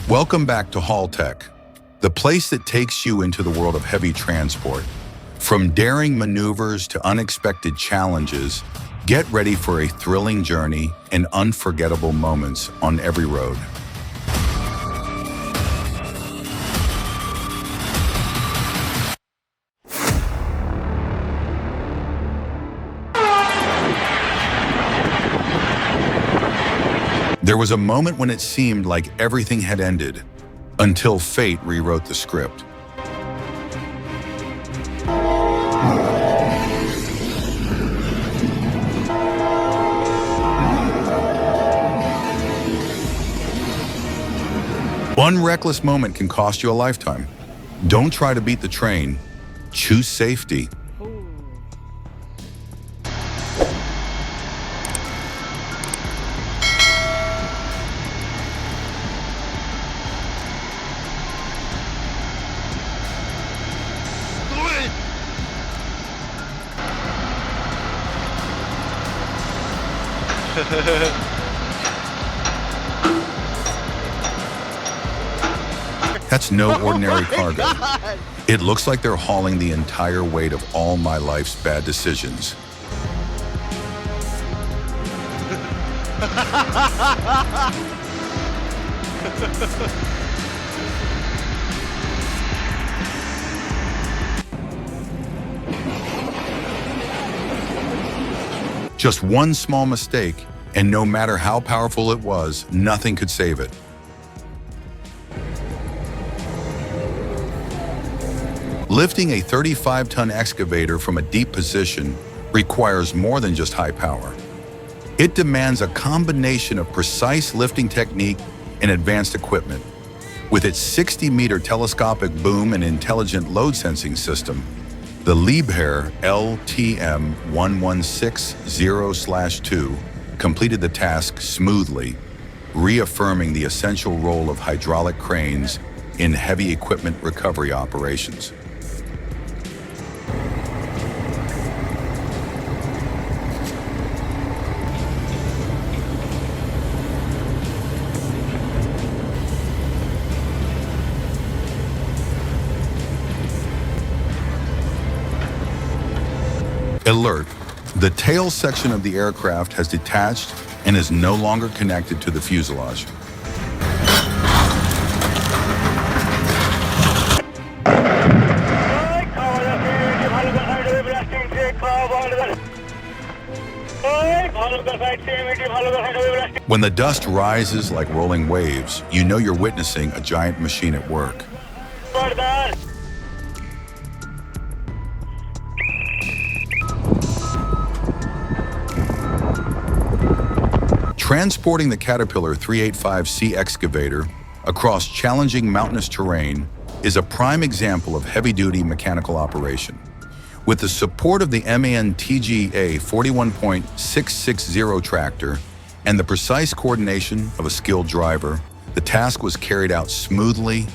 Welcome back to Haul Tech, the place that takes you into the world of heavy transport. From daring maneuvers to unexpected challenges, get ready for a thrilling journey and unforgettable moments on every road. There was a moment when it seemed like everything had ended, until fate rewrote the script. One reckless moment can cost you a lifetime. Don't try to beat the train. Choose safety. That's no ordinary cargo. It looks like they're hauling the entire weight of all my life's bad decisions. Just one small mistake, and no matter how powerful it was, nothing could save it. Lifting a 35-ton excavator from a deep position requires more than just high power. It demands a combination of precise lifting technique and advanced equipment. With its 60-meter telescopic boom and intelligent load sensing system, the Liebherr LTM1160/2 completed the task smoothly, reaffirming the essential role of hydraulic cranes in heavy equipment recovery operations. Alert! The tail section of the aircraft has detached and is no longer connected to the fuselage. When the dust rises like rolling waves, you know you're witnessing a giant machine at work. Transporting the Caterpillar 385C excavator across challenging mountainous terrain is a prime example of heavy-duty mechanical operation. With the support of the MAN TGA 41.660 tractor and the precise coordination of a skilled driver, the task was carried out smoothly,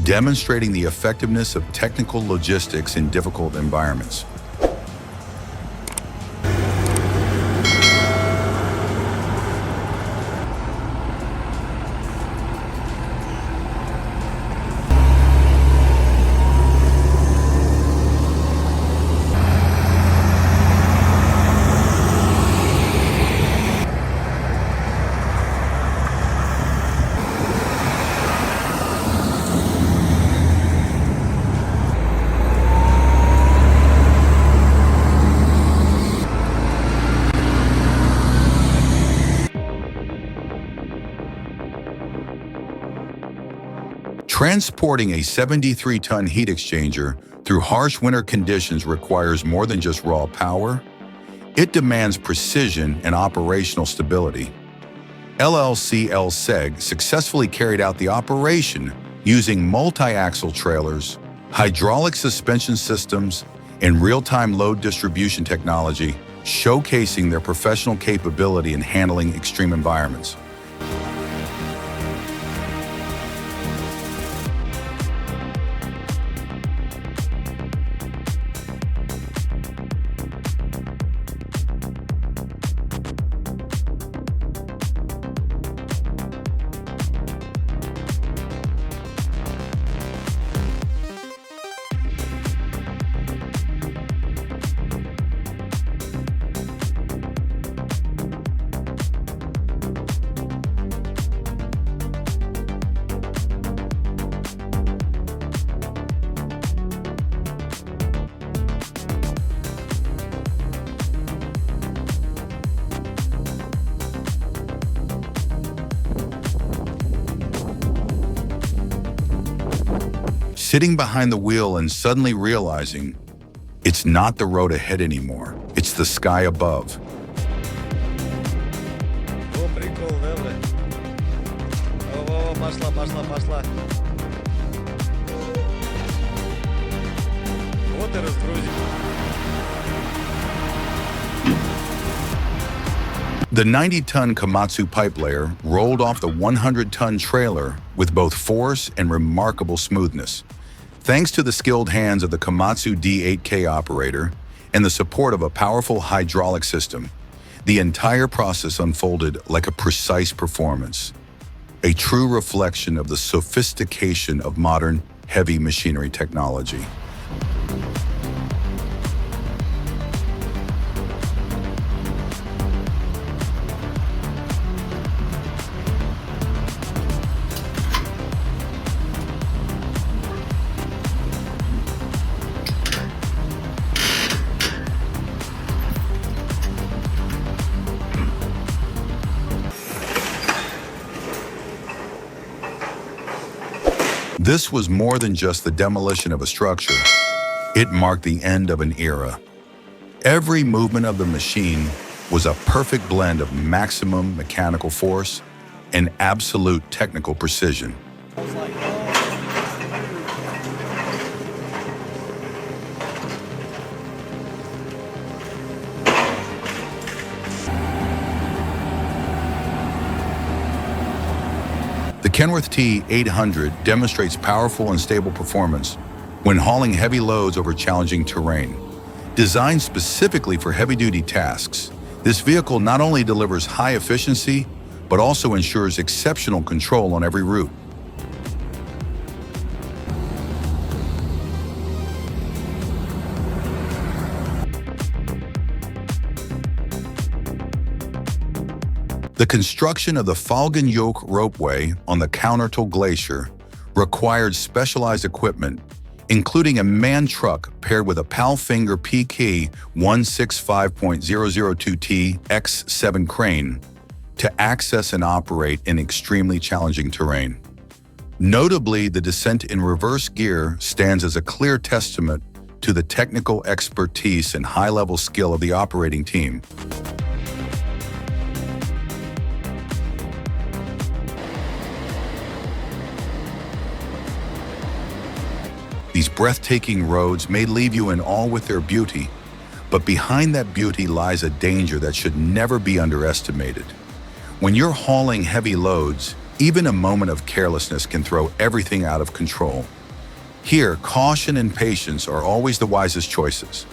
demonstrating the effectiveness of technical logistics in difficult environments. Transporting a 73-ton heat exchanger through harsh winter conditions requires more than just raw power. It demands precision and operational stability. LLC LSEG successfully carried out the operation using multi-axle trailers, hydraulic suspension systems, and real-time load distribution technology, showcasing their professional capability in handling extreme environments. sitting behind the wheel and suddenly realizing it's not the road ahead anymore, it's the sky above. О, прикол, да, бля? О, пошла. Вот и разгрузим. The 90-ton Komatsu pipe layer rolled off the 100-ton trailer with both force and remarkable smoothness. Thanks to the skilled hands of the Komatsu D8K operator and the support of a powerful hydraulic system, the entire process unfolded like a precise performance, a true reflection of the sophistication of modern heavy machinery technology. This was more than just the demolition of a structure. It marked the end of an era. Every movement of the machine was a perfect blend of maximum mechanical force and absolute technical precision. The Kenworth T800 demonstrates powerful and stable performance when hauling heavy loads over challenging terrain. Designed specifically for heavy-duty tasks, this vehicle not only delivers high efficiency, but also ensures exceptional control on every route. The construction of the Falcon Yoke ropeway on the Countertal Glacier required specialized equipment, including a man truck paired with a Palfinger PK 165.002T X7 crane to access and operate in extremely challenging terrain. Notably, the descent in reverse gear stands as a clear testament to the technical expertise and high-level skill of the operating team. These breathtaking roads may leave you in awe with their beauty, but behind that beauty lies a danger that should never be underestimated. When you're hauling heavy loads, even a moment of carelessness can throw everything out of control. Here, caution and patience are always the wisest choices.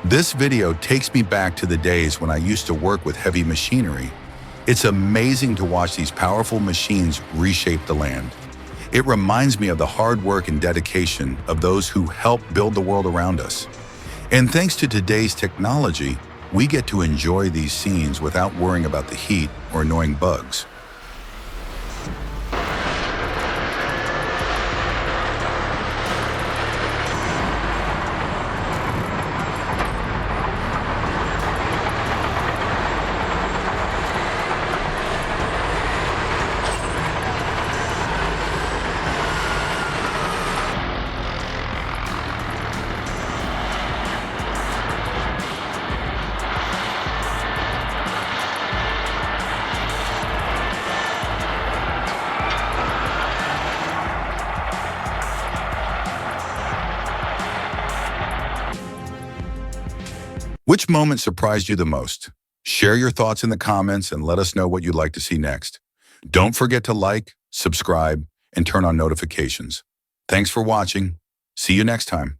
This video takes me back to the days when I used to work with heavy machinery. It's amazing to watch these powerful machines reshape the land. It reminds me of the hard work and dedication of those who help build the world around us. And thanks to today's technology, we get to enjoy these scenes without worrying about the heat or annoying bugs. Which moment surprised you the most? Share your thoughts in the comments and let us know what you'd like to see next. Don't forget to like, subscribe, and turn on notifications. Thanks for watching. See you next time.